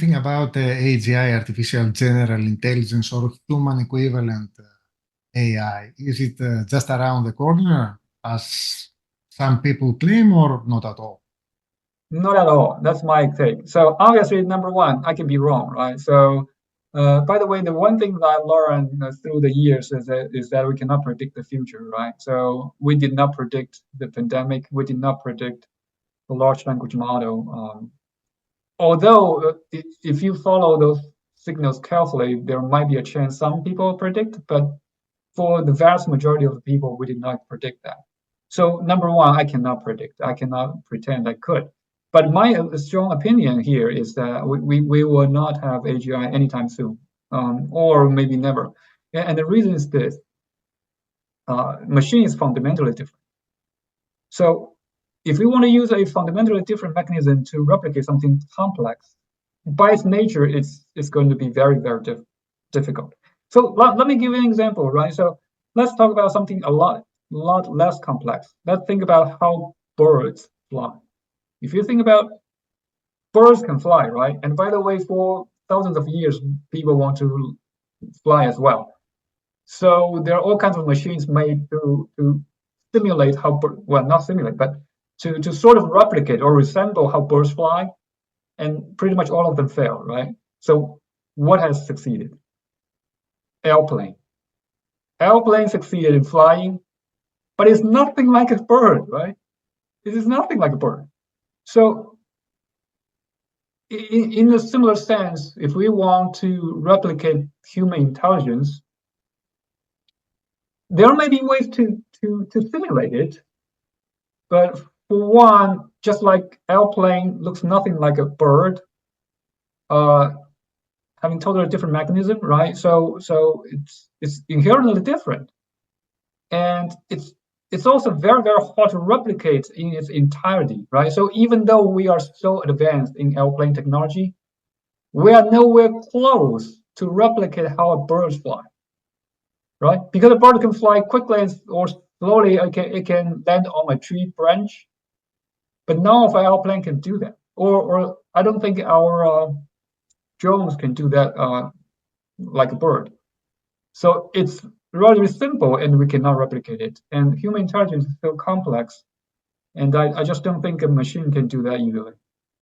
Think about AGI, artificial general intelligence, or human equivalent AI? Is it just around the corner, as some people claim, or not at all? Not at all. That's my take. So obviously, number one, I can be wrong, right? So, by the way, the one thing that I learned through the years is that we cannot predict the future, right? So we did not predict the pandemic. We did not predict the large language model. Although, if you follow those signals carefully, there might be a chance some people predict, but for the vast majority of the people, we did not predict that. So number one, I cannot predict. I cannot pretend I could. But my strong opinion here is that we will not have AGI anytime soon, or maybe never. And the reason is this: machine is fundamentally different. So if we want to use a fundamentally different mechanism to replicate something complex, by its nature, it's going to be very, very difficult. So let me give you an example, right? So let's talk about something a lot less complex. Let's think about how birds fly. If you think about birds can fly, right? And by the way, for thousands of years, people want to fly as well. So there are all kinds of machines made to simulate how, well, not simulate, but to sort of replicate or resemble how birds fly, and pretty much all of them fail, right? So what has succeeded? Airplane. Airplane succeeded in flying, but it's nothing like a bird, right? It is nothing like a bird. So in a similar sense, if we want to replicate human intelligence, there may be ways to simulate it, but for one, just like airplane looks nothing like a bird, having totally different mechanism, right? So it's inherently different, and it's also very, very hard to replicate in its entirety, right? So even though we are so advanced in airplane technology, we are nowhere close to replicate how a bird fly, right? Because a bird can fly quickly or slowly, it can land on a tree branch, but none of our airplane can do that. Or I don't think our drones can do that like a bird. So it's relatively simple, and we cannot replicate it. And human intelligence is so complex, and I just don't think a machine can do that easily.